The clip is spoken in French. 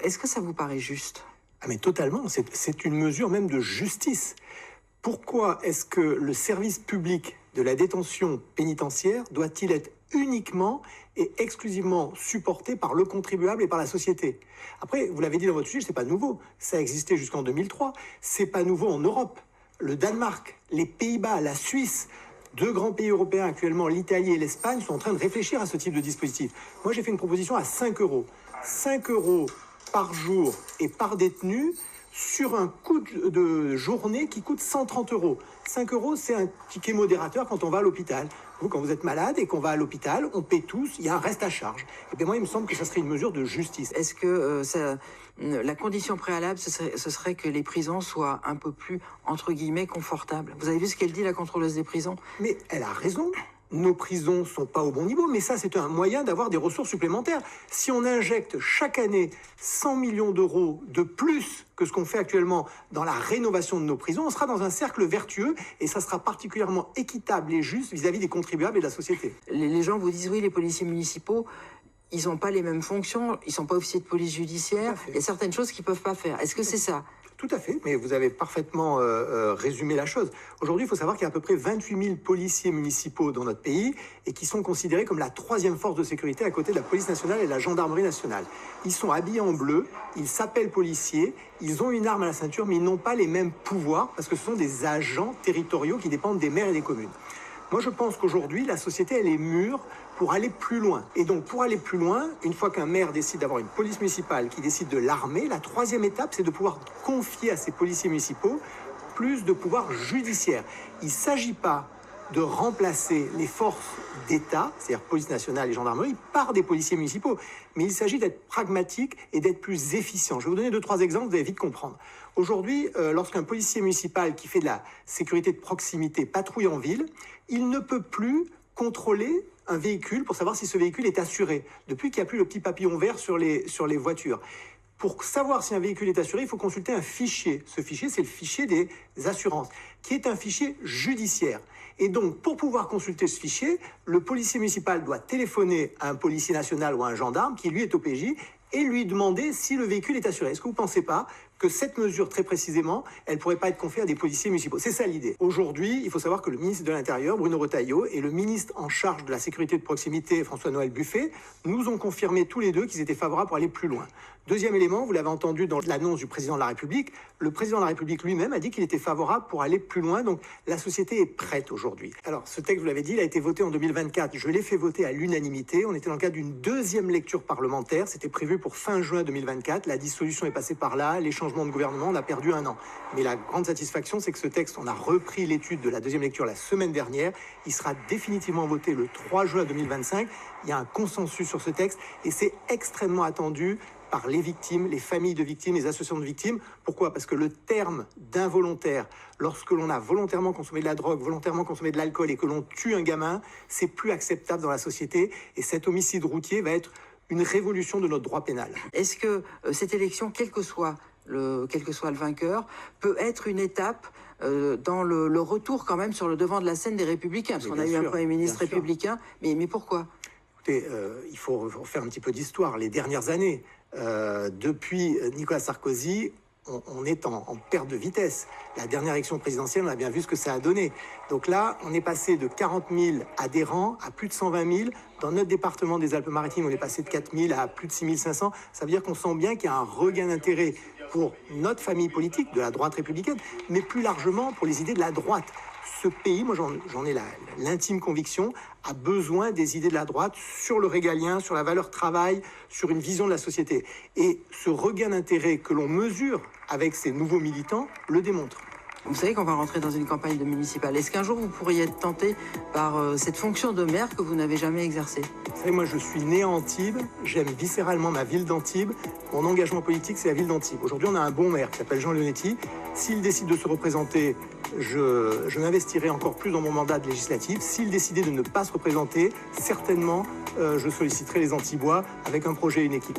Est-ce que ça vous paraît juste? Ah mais totalement, c'est une mesure même de justice. Pourquoi est-ce que le service public de la détention pénitentiaire doit-il être uniquement et exclusivement supporté par le contribuable et par la société? Après, vous l'avez dit dans votre sujet, c'est pas nouveau. Ça a existé jusqu'en 2003. C'est pas nouveau en Europe. Le Danemark, les Pays-Bas, la Suisse, deux grands pays européens actuellement, l'Italie et l'Espagne, sont en train de réfléchir à ce type de dispositif. Moi, j'ai fait une proposition à 5 euros. 5 euros par jour et par détenu sur un coût de journée qui coûte 130 euros. 5 euros, c'est un ticket modérateur quand on va à l'hôpital. Vous, quand vous êtes malade et qu'on va à l'hôpital, on paie tous, il y a un reste à charge. Et bien moi, il me semble que ça serait une mesure de justice. Est-ce que la condition préalable, ce serait que les prisons soient un peu plus, entre guillemets, confortables? Vous avez vu ce qu'elle dit, la contrôleuse des prisons? Mais elle a raison. Nos prisons sont pas au bon niveau, mais ça, c'est un moyen d'avoir des ressources supplémentaires. Si on injecte chaque année 100 millions d'euros de plus que ce qu'on fait actuellement dans la rénovation de nos prisons, on sera dans un cercle vertueux et ça sera particulièrement équitable et juste vis-à-vis des contribuables et de la société. Les gens vous disent, oui, les policiers municipaux, ils n'ont pas les mêmes fonctions, ils ne sont pas officiers de police judiciaire, il y a certaines choses qu'ils ne peuvent pas faire. Est-ce que c'est ça? Tout à fait, mais vous avez parfaitement résumé la chose. Aujourd'hui, il faut savoir qu'il y a à peu près 28 000 policiers municipaux dans notre pays et qui sont considérés comme la troisième force de sécurité à côté de la police nationale et de la gendarmerie nationale. Ils sont habillés en bleu, ils s'appellent policiers, ils ont une arme à la ceinture, mais ils n'ont pas les mêmes pouvoirs parce que ce sont des agents territoriaux qui dépendent des maires et des communes. Moi, je pense qu'aujourd'hui, la société, elle est mûre pour aller plus loin. Et donc, pour aller plus loin, une fois qu'un maire décide d'avoir une police municipale qui décide de l'armer, la troisième étape, c'est de pouvoir confier à ces policiers municipaux plus de pouvoir judiciaire. Il ne s'agit pas de remplacer les forces d'État, c'est-à-dire police nationale et gendarmerie, par des policiers municipaux. Mais il s'agit d'être pragmatique et d'être plus efficient. Je vais vous donner 2-3 exemples, vous allez vite comprendre. Aujourd'hui, lorsqu'un policier municipal qui fait de la sécurité de proximité patrouille en ville, il ne peut plus contrôler un véhicule pour savoir si ce véhicule est assuré, depuis qu'il n'y a plus le petit papillon vert sur les voitures. Pour savoir si un véhicule est assuré, il faut consulter un fichier. Ce fichier, c'est le fichier des assurances, qui est un fichier judiciaire. Et donc, pour pouvoir consulter ce fichier, le policier municipal doit téléphoner à un policier national ou à un gendarme qui, lui, est au PJ et lui demander si le véhicule est assuré. Est-ce que vous ne pensez pas que cette mesure, très précisément, elle ne pourrait pas être confiée à des policiers municipaux? C'est ça l'idée. Aujourd'hui, il faut savoir que le ministre de l'Intérieur, Bruno Retailleau, et le ministre en charge de la sécurité de proximité, François-Noël Buffet, nous ont confirmé tous les deux qu'ils étaient favorables pour aller plus loin. Deuxième élément, vous l'avez entendu dans l'annonce du président de la République, le président de la République lui-même a dit qu'il était favorable pour aller plus loin, donc la société est prête aujourd'hui. Alors, ce texte, vous l'avez dit, il a été voté en 2024, je l'ai fait voter à l'unanimité, on était dans le cadre d'une deuxième lecture parlementaire, c'était prévu pour fin juin 2024, la dissolution est passée par là, les changements de gouvernement, on a perdu 1 an. Mais la grande satisfaction, c'est que ce texte, on a repris l'étude de la deuxième lecture la semaine dernière, il sera définitivement voté le 3 juin 2025, il y a un consensus sur ce texte et c'est extrêmement attendu par les victimes, les familles de victimes, les associations de victimes. Pourquoi? Parce que le terme d'involontaire, lorsque l'on a volontairement consommé de la drogue, volontairement consommé de l'alcool et que l'on tue un gamin, c'est plus acceptable dans la société et cet homicide routier va être une révolution de notre droit pénal. Est-ce que cette élection, quel que soit le vainqueur, peut être une étape dans le retour quand même sur le devant de la scène des Républicains? Parce qu'on a eu un Premier ministre républicain, mais pourquoi? Écoutez, il faut faire un petit peu d'histoire. Les dernières années, depuis Nicolas Sarkozy, on est en perte de vitesse. La dernière élection présidentielle, on a bien vu ce que ça a donné. Donc là, on est passé de 40 000 adhérents à plus de 120 000. Dans notre département des Alpes-Maritimes, on est passé de 4 000 à plus de 6 500. Ça veut dire qu'on sent bien qu'il y a un regain d'intérêt pour notre famille politique, de la droite républicaine, mais plus largement pour les idées de la droite. Ce pays, moi j'en ai l'intime conviction, a besoin des idées de la droite sur le régalien, sur la valeur travail, sur une vision de la société. Et ce regain d'intérêt que l'on mesure avec ces nouveaux militants le démontre. Vous savez qu'on va rentrer dans une campagne de municipale. Est-ce qu'un jour vous pourriez être tenté par cette fonction de maire que vous n'avez jamais exercée? Vous savez, moi je suis né à Antibes, j'aime viscéralement ma ville d'Antibes. Mon engagement politique, c'est la ville d'Antibes. Aujourd'hui, on a un bon maire qui s'appelle Jean Leonetti. S'il décide de se représenter, je m'investirai encore plus dans mon mandat de législatif. S'il décidait de ne pas se représenter, certainement, je solliciterai les Antibois avec un projet et une équipe.